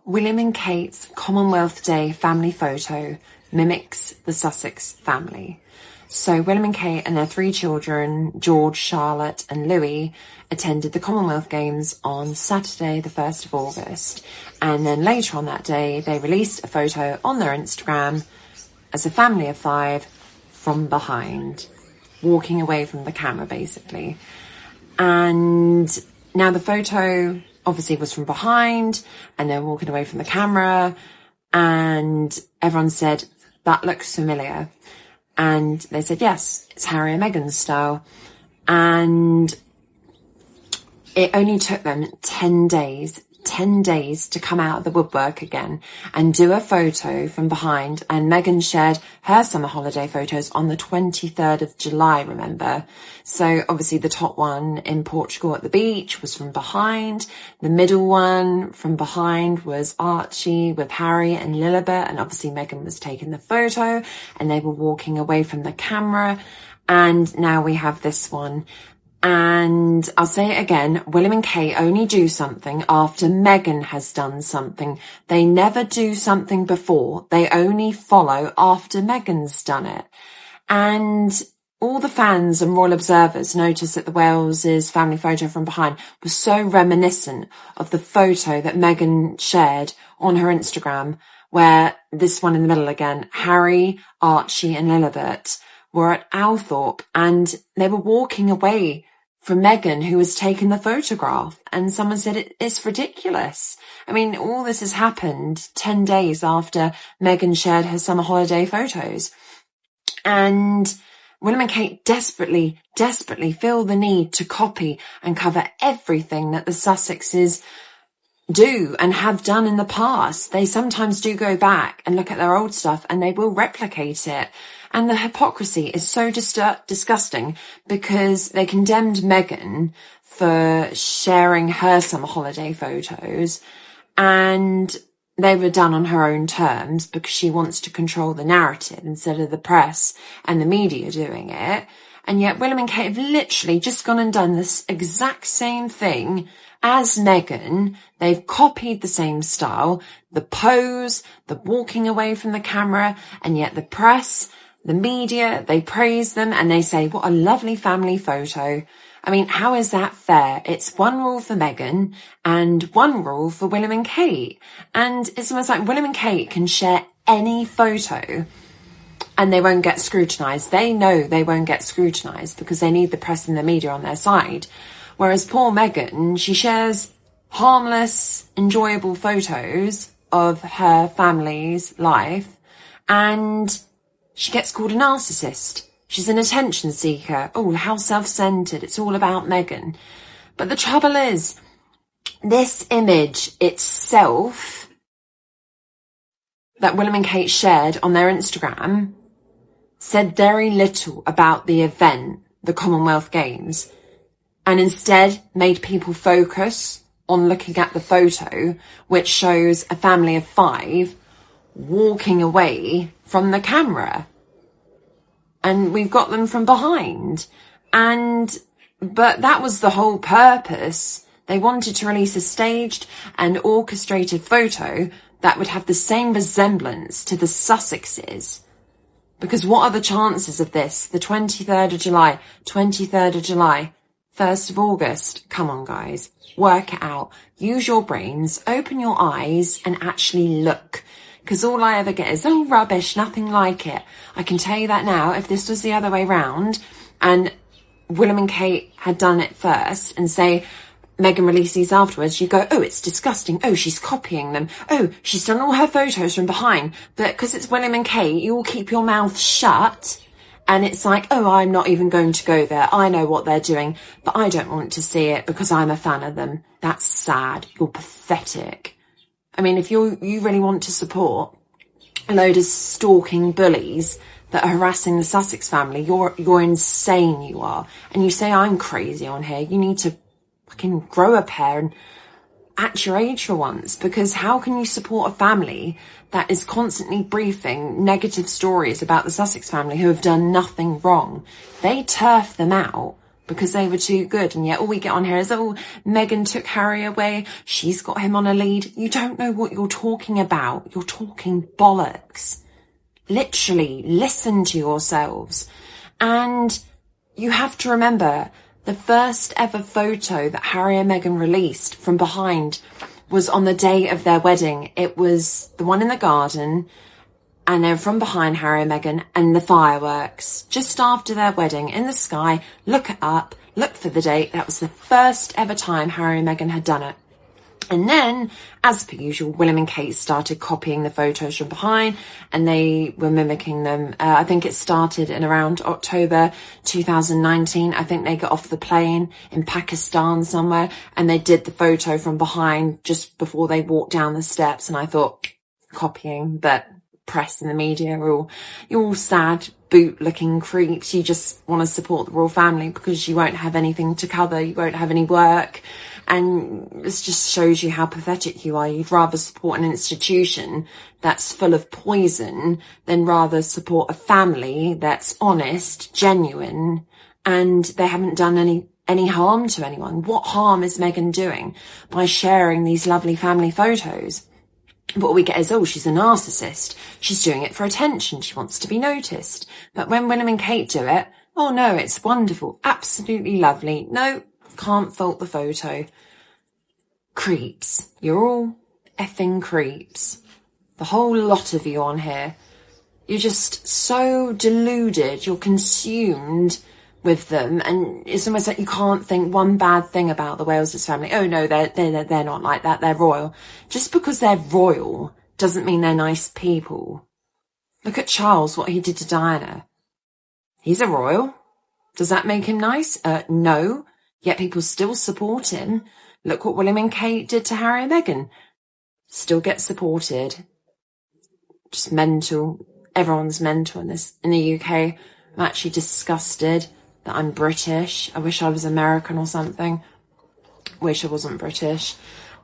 William and Kate's Commonwealth Day family photo mimics the Sussex family. So William and Kate and their 3 children, George, Charlotte and Louis, attended the Commonwealth Games on Saturday the 1st of August. And then later on that day, they released a photo on their Instagram as a family of 5 from behind, walking away from the camera basically. And now the photo obviously was from behind and they're walking away from the camera, and everyone said, that looks familiar. And they said, yes, it's Harry and Meghan's style. And it only took them 10 days to come out of the woodwork again and do a photo from behind. And Meghan shared her summer holiday photos on the 23rd of July, remember? So obviously the top one in Portugal at the beach was from behind. The middle one from behind was Archie with Harry and Lilibet. And obviously Meghan was taking the photo and they were walking away from the camera. And now we have this one. And I'll say it again, William and Kate only do something after Meghan has done something. They never do something before. They only follow after Meghan's done it. And all the fans and royal observers noticed that the Wales' family photo from behind was so reminiscent of the photo that Meghan shared on her Instagram, where this one in the middle again, Harry, Archie and Lilibet were at Althorpe and they were walking away from Meghan, who was taking the photograph. And someone said, it's ridiculous. I mean, all this has happened 10 days after Meghan shared her summer holiday photos. And William and Kate desperately feel the need to copy and cover everything that the Sussexes do and have done in the past. They sometimes do go back and look at their old stuff and they will replicate it. And the hypocrisy is so disgusting because they condemned Meghan for sharing her summer holiday photos, and they were done on her own terms because she wants to control the narrative instead of the press and the media doing it. And yet William and Kate have literally just gone and done this exact same thing as Meghan. They've copied the same style, the pose, the walking away from the camera, and yet the press, the media, they praise them and they say, what a lovely family photo. I mean, how is that fair? It's one rule for Meghan and one rule for William and Kate. And it's almost like William and Kate can share any photo and they won't get scrutinised. They know they won't get scrutinised because they need the press and the media on their side. Whereas poor Meghan, she shares harmless, enjoyable photos of her family's life and she gets called a narcissist. She's an attention seeker. Oh, how self-centered. It's all about Meghan. But the trouble is, this image itself that William and Kate shared on their Instagram said very little about the event, the Commonwealth Games, and instead made people focus on looking at the photo, which shows a family of 5 walking away from the camera. And we've got them from behind. But that was the whole purpose. They wanted to release a staged and orchestrated photo that would have the same resemblance to the Sussexes. Because what are the chances of this? The 23rd of July, 1st of August. Come on, guys. Work it out. Use your brains. Open your eyes and actually look. Because all I ever get is, oh, rubbish, nothing like it. I can tell you that now, if this was the other way round and William and Kate had done it first and say, Meghan released these afterwards, you go, oh, it's disgusting. Oh, she's copying them. Oh, she's done all her photos from behind. But because it's William and Kate, you all keep your mouth shut. And it's like, oh, I'm not even going to go there. I know what they're doing, but I don't want to see it because I'm a fan of them. That's sad. You're pathetic. I mean, if you really want to support a load of stalking bullies that are harassing the Sussex family, you're insane, you are. And you say I'm crazy on here. You need to fucking grow a pair and act your age for once, because how can you support a family that is constantly briefing negative stories about the Sussex family who have done nothing wrong? They turf them out because they were too good. And yet all we get on here is, oh, Meghan took Harry away. She's got him on a lead. You don't know what you're talking about. You're talking bollocks. Literally, listen to yourselves. And you have to remember, the first ever photo that Harry and Meghan released from behind was on the day of their wedding. It was the one in the garden, and then from behind Harry and Meghan, and the fireworks just after their wedding in the sky. Look it up, look for the date. That was the first ever time Harry and Meghan had done it. And then, as per usual, William and Kate started copying the photos from behind, and they were mimicking them. I think it started in around October 2019. I think they got off the plane in Pakistan somewhere, and they did the photo from behind just before they walked down the steps. And I thought, copying, but press and the media are you're all sad, boot-looking creeps. You just want to support the royal family because you won't have anything to cover. You won't have any work. And this just shows you how pathetic you are. You'd rather support an institution that's full of poison than rather support a family that's honest, genuine, and they haven't done any harm to anyone. What harm is Meghan doing by sharing these lovely family photos? What we get is, oh, she's a narcissist. She's doing it for attention. She wants to be noticed. But when William and Kate do it, oh no, it's wonderful. Absolutely lovely. No, can't fault the photo. Creeps. You're all effing creeps. The whole lot of you on here. You're just so deluded. You're consumed with them, and it's almost like you can't think one bad thing about the Waleses family. Oh no, they're not like that. They're royal. Just because they're royal doesn't mean they're nice people. Look at Charles, what he did to Diana. He's a royal. Does that make him nice? No. Yet people still support him. Look what William and Kate did to Harry and Meghan. Still get supported. Just mental. Everyone's mental in the UK. I'm actually disgusted that I'm British. I wish I was American or something. Wish I wasn't British.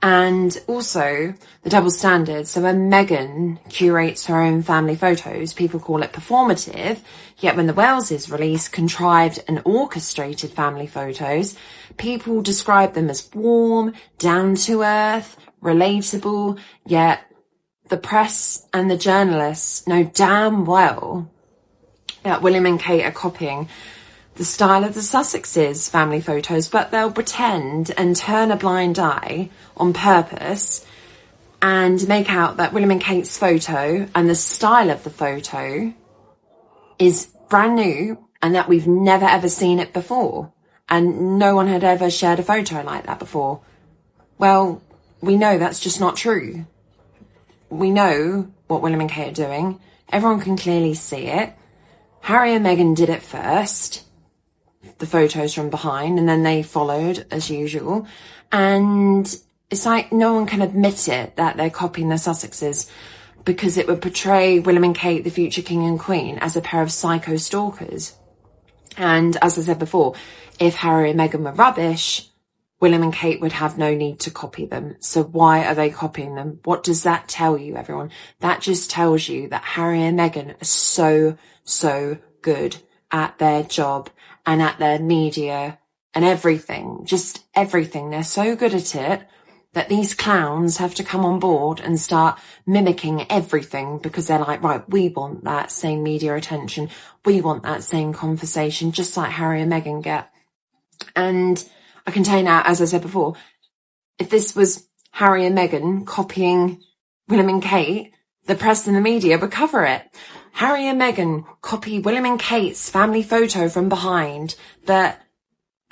And also the double standard. So when Meghan curates her own family photos, people call it performative. Yet when the Waleses release contrived and orchestrated family photos, people describe them as warm, down to earth, relatable. Yet the press and the journalists know damn well that William and Kate are copying the style of the Sussexes family photos, but they'll pretend and turn a blind eye on purpose and make out that William and Kate's photo and the style of the photo is brand new and that we've never ever seen it before, and no one had ever shared a photo like that before. Well, we know that's just not true. We know what William and Kate are doing. Everyone can clearly see it. Harry and Meghan did it first, the photos from behind, and then they followed as usual. And it's like no one can admit it that they're copying the Sussexes, because it would portray William and Kate, the future king and queen, as a pair of psycho stalkers. And as I said before, if Harry and Meghan were rubbish, William and Kate would have no need to copy them. So why are they copying them? What does that tell you, everyone? That just tells you that Harry and Meghan are so good at their job and at their media and everything. Just everything. They're so good at it that these clowns have to come on board and start mimicking everything, because they're like, right, we want that same media attention. We want that same conversation, just like Harry and Meghan get. And I can tell you now, as I said before, if this was Harry and Meghan copying William and Kate, the press and the media would cover it. Harry and Meghan copy William and Kate's family photo from behind, but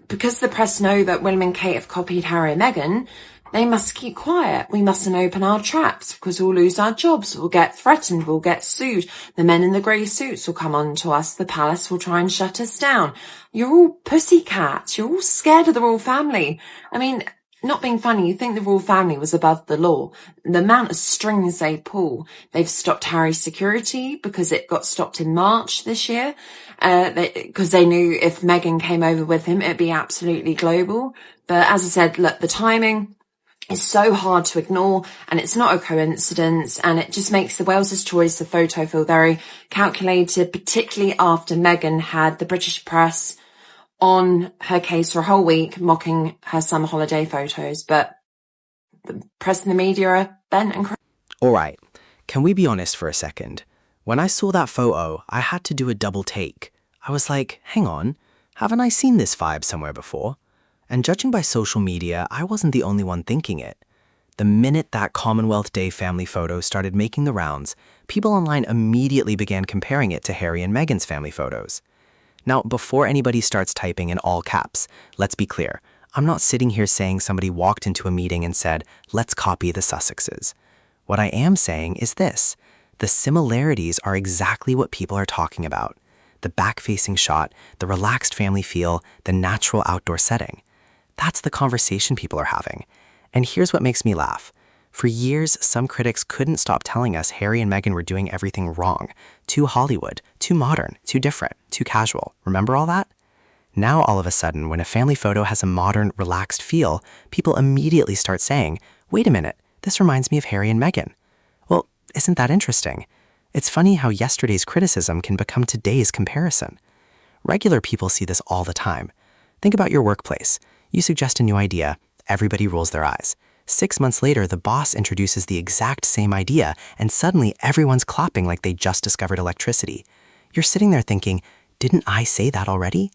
because the press know that William and Kate have copied Harry and Meghan, they must keep quiet. We mustn't open our traps because we'll lose our jobs. We'll get threatened. We'll get sued. The men in the grey suits will come on to us. The palace will try and shut us down. You're all pussycats. You're all scared of the royal family. I mean, not being funny, you think the royal family was above the law. The amount of strings they pull. They've stopped Harry's security because it got stopped in March this year. Because they knew if Meghan came over with him, it'd be absolutely global. But as I said, look, the timing is so hard to ignore, and it's not a coincidence, and it just makes the Wales' choice of photo feel very calculated, particularly after Meghan had the British press on her case for a whole week, mocking her summer holiday photos, but the press and the media are bent and crazy. All right, can we be honest for a second? When I saw that photo, I had to do a double take. I was like, hang on, haven't I seen this vibe somewhere before? And judging by social media, I wasn't the only one thinking it. The minute that Commonwealth Day family photo started making the rounds, people online immediately began comparing it to Harry and Meghan's family photos. Now, before anybody starts typing in all caps, let's be clear. I'm not sitting here saying somebody walked into a meeting and said, let's copy the Sussexes. What I am saying is this. The similarities are exactly what people are talking about. The back-facing shot, the relaxed family feel, the natural outdoor setting. That's the conversation people are having. And here's what makes me laugh. For years, some critics couldn't stop telling us Harry and Meghan were doing everything wrong. Too Hollywood, too modern, too different, too casual. Remember all that? Now, all of a sudden, when a family photo has a modern, relaxed feel, people immediately start saying, wait a minute, this reminds me of Harry and Meghan. Well, isn't that interesting? It's funny how yesterday's criticism can become today's comparison. Regular people see this all the time. Think about your workplace. You suggest a new idea, everybody rolls their eyes. 6 months later, the boss introduces the exact same idea, and suddenly everyone's clapping like they just discovered electricity. You're sitting there thinking, didn't I say that already?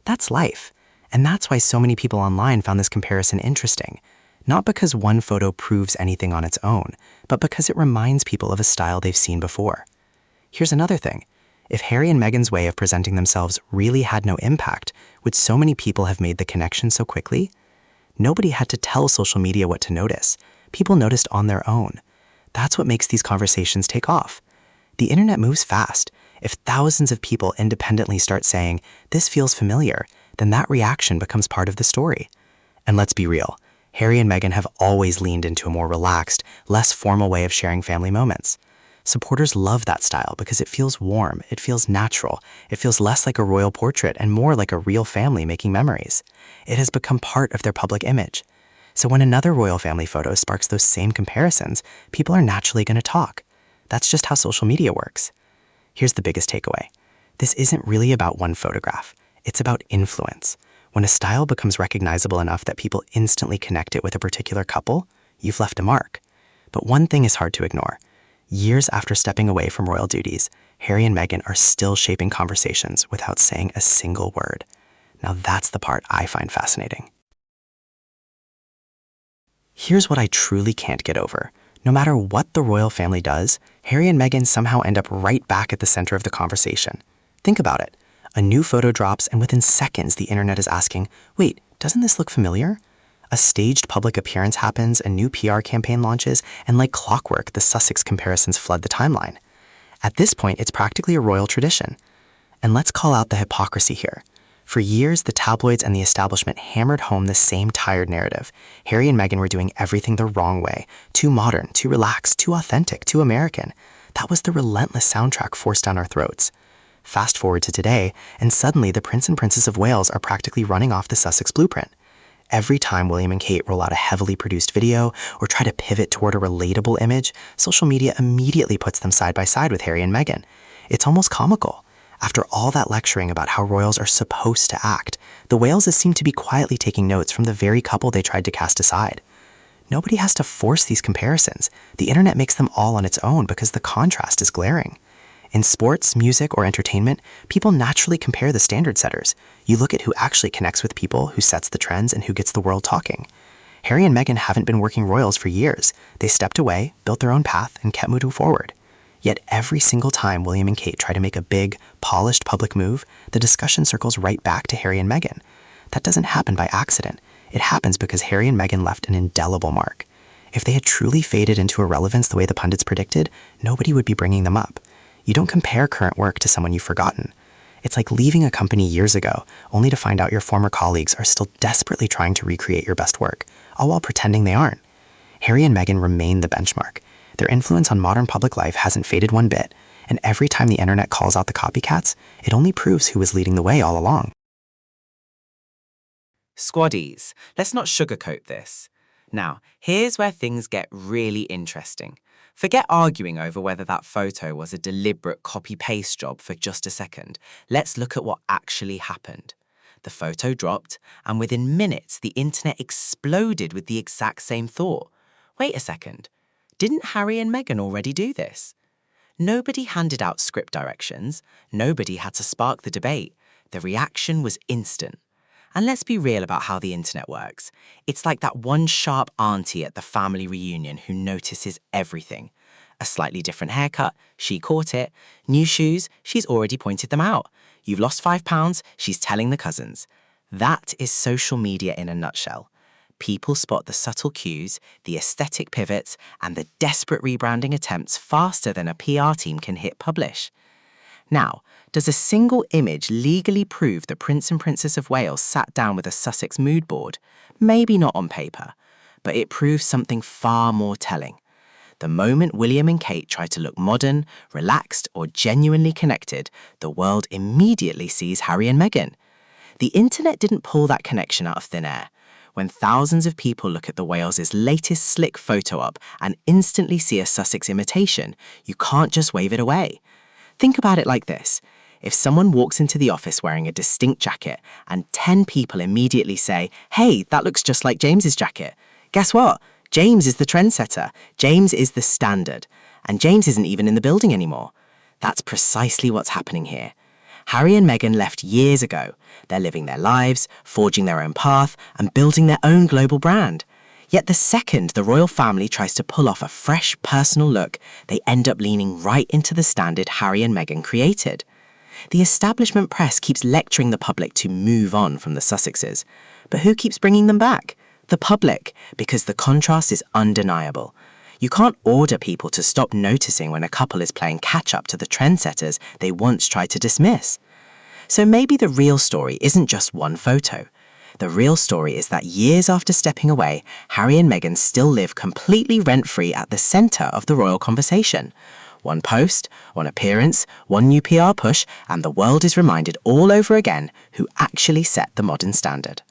That's life. And that's why so many people online found this comparison interesting. Not because one photo proves anything on its own, but because it reminds people of a style they've seen before. Here's another thing. If Harry and Meghan's way of presenting themselves really had no impact, would so many people have made the connection so quickly? Nobody had to tell social media what to notice. People noticed on their own. That's what makes these conversations take off. The internet moves fast. If thousands of people independently start saying, this feels familiar, then that reaction becomes part of the story. And let's be real, Harry and Meghan have always leaned into a more relaxed, less formal way of sharing family moments. Supporters love that style because it feels warm, it feels natural, it feels less like a royal portrait and more like a real family making memories. It has become part of their public image. So when another royal family photo sparks those same comparisons, people are naturally going to talk. That's just how social media works. Here's the biggest takeaway. This isn't really about one photograph. It's about influence. When a style becomes recognizable enough that people instantly connect it with a particular couple, you've left a mark. But one thing is hard to ignore. Years after stepping away from royal duties, Harry and Meghan are still shaping conversations without saying a single word. Now that's the part I find fascinating. Here's what I truly can't get over. No matter what the royal family does, Harry and Meghan somehow end up right back at the center of the conversation. Think about it. A new photo drops and within seconds the internet is asking, wait, doesn't this look familiar? A staged public appearance happens, a new PR campaign launches, and like clockwork, the Sussex comparisons flood the timeline. At this point, it's practically a royal tradition. And let's call out the hypocrisy here. For years, the tabloids and the establishment hammered home the same tired narrative. Harry and Meghan were doing everything the wrong way. Too modern, too relaxed, too authentic, too American. That was the relentless soundtrack forced down our throats. Fast forward to today, and suddenly the Prince and Princess of Wales are practically running off the Sussex blueprint. Every time William and Kate roll out a heavily produced video or try to pivot toward a relatable image, social media immediately puts them side by side with Harry and Meghan. It's almost comical. After all that lecturing about how royals are supposed to act, the Waleses seem to be quietly taking notes from the very couple they tried to cast aside. Nobody has to force these comparisons. The internet makes them all on its own because the contrast is glaring. In sports, music, or entertainment, people naturally compare the standard setters. You look at who actually connects with people, who sets the trends, and who gets the world talking. Harry and Meghan haven't been working royals for years. They stepped away, built their own path, and kept moving forward. Yet every single time William and Kate try to make a big, polished public move, the discussion circles right back to Harry and Meghan. That doesn't happen by accident. It happens because Harry and Meghan left an indelible mark. If they had truly faded into irrelevance the way the pundits predicted, nobody would be bringing them up. You don't compare current work to someone you've forgotten. It's like leaving a company years ago, only to find out your former colleagues are still desperately trying to recreate your best work, all while pretending they aren't. Harry and Meghan remain the benchmark. Their influence on modern public life hasn't faded one bit, and every time the internet calls out the copycats, it only proves who was leading the way all along. Squaddies, let's not sugarcoat this. Now, here's where things get really interesting. Forget arguing over whether that photo was a deliberate copy-paste job for just a second. Let's look at what actually happened. The photo dropped, and within minutes, the internet exploded with the exact same thought. Wait a second. Didn't Harry and Meghan already do this? Nobody handed out script directions. Nobody had to spark the debate. The reaction was instant. And let's be real about how the internet works. It's like that one sharp auntie at the family reunion who notices everything. A slightly different haircut, she caught it. New shoes, she's already pointed them out. You've lost £5, she's telling the cousins. That is social media in a nutshell. People spot the subtle cues, the aesthetic pivots, and the desperate rebranding attempts faster than a PR team can hit publish. Now, does a single image legally prove the Prince and Princess of Wales sat down with a Sussex mood board? Maybe not on paper, but it proves something far more telling. The moment William and Kate try to look modern, relaxed, or genuinely connected, the world immediately sees Harry and Meghan. The internet didn't pull that connection out of thin air. When thousands of people look at the Wales' latest slick photo op and instantly see a Sussex imitation, you can't just wave it away. Think about it like this. If someone walks into the office wearing a distinct jacket and 10 people immediately say, "Hey, that looks just like James's jacket," guess what? James is the trendsetter. James is the standard. And James isn't even in the building anymore. That's precisely what's happening here. Harry and Meghan left years ago. They're living their lives, forging their own path, and building their own global brand. Yet the second the royal family tries to pull off a fresh, personal look, they end up leaning right into the standard Harry and Meghan created. The establishment press keeps lecturing the public to move on from the Sussexes. But who keeps bringing them back? The public, because the contrast is undeniable. You can't order people to stop noticing when a couple is playing catch-up to the trendsetters they once tried to dismiss. So maybe the real story isn't just one photo. The real story is that years after stepping away, Harry and Meghan still live completely rent-free at the centre of the royal conversation. One post, one appearance, one new PR push, and the world is reminded all over again who actually set the modern standard.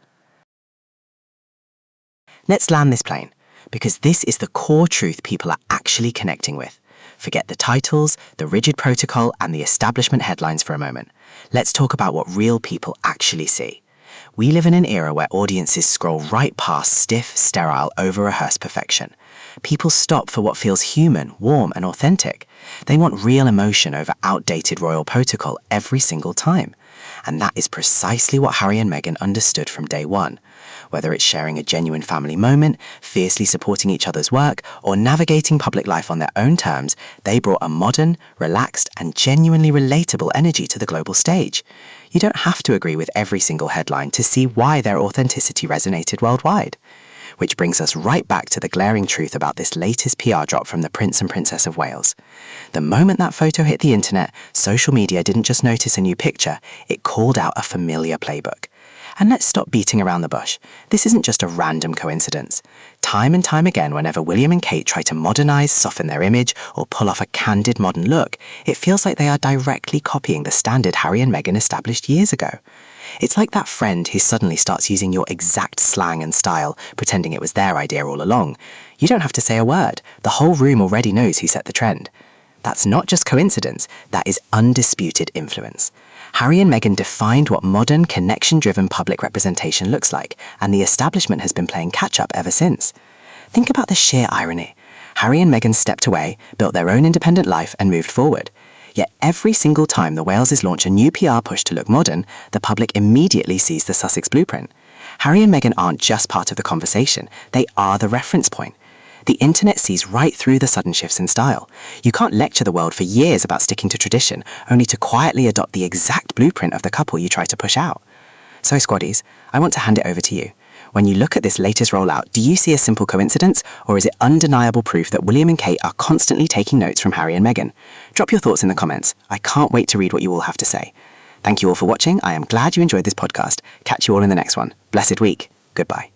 Let's land this plane, because this is the core truth people are actually connecting with. Forget the titles, the rigid protocol, and the establishment headlines for a moment. Let's talk about what real people actually see. We live in an era where audiences scroll right past stiff, sterile, over-rehearsed perfection. People stop for what feels human, warm, and authentic. They want real emotion over outdated royal protocol every single time. And that is precisely what Harry and Meghan understood from day one. Whether it's sharing a genuine family moment, fiercely supporting each other's work, or navigating public life on their own terms, they brought a modern, relaxed, and genuinely relatable energy to the global stage. You don't have to agree with every single headline to see why their authenticity resonated worldwide. Which brings us right back to the glaring truth about this latest PR drop from the Prince and Princess of Wales. The moment that photo hit the internet, social media didn't just notice a new picture, it called out a familiar playbook. And let's stop beating around the bush. This isn't just a random coincidence. Time and time again, whenever William and Kate try to modernize, soften their image, or pull off a candid modern look, it feels like they are directly copying the standard Harry and Meghan established years ago. It's like that friend who suddenly starts using your exact slang and style, pretending it was their idea all along. You don't have to say a word. The whole room already knows who set the trend. That's not just coincidence, that is undisputed influence. Harry and Meghan defined what modern, connection-driven public representation looks like, and the establishment has been playing catch-up ever since. Think about the sheer irony. Harry and Meghan stepped away, built their own independent life, and moved forward. Yet every single time the Waleses launch a new PR push to look modern, the public immediately sees the Sussex blueprint. Harry and Meghan aren't just part of the conversation, they are the reference point. The internet sees right through the sudden shifts in style. You can't lecture the world for years about sticking to tradition, only to quietly adopt the exact blueprint of the couple you try to push out. So squaddies, I want to hand it over to you. When you look at this latest rollout, do you see a simple coincidence, or is it undeniable proof that William and Kate are constantly taking notes from Harry and Meghan? Drop your thoughts in the comments. I can't wait to read what you all have to say. Thank you all for watching. I am glad you enjoyed this podcast. Catch you all in the next one. Blessed week. Goodbye.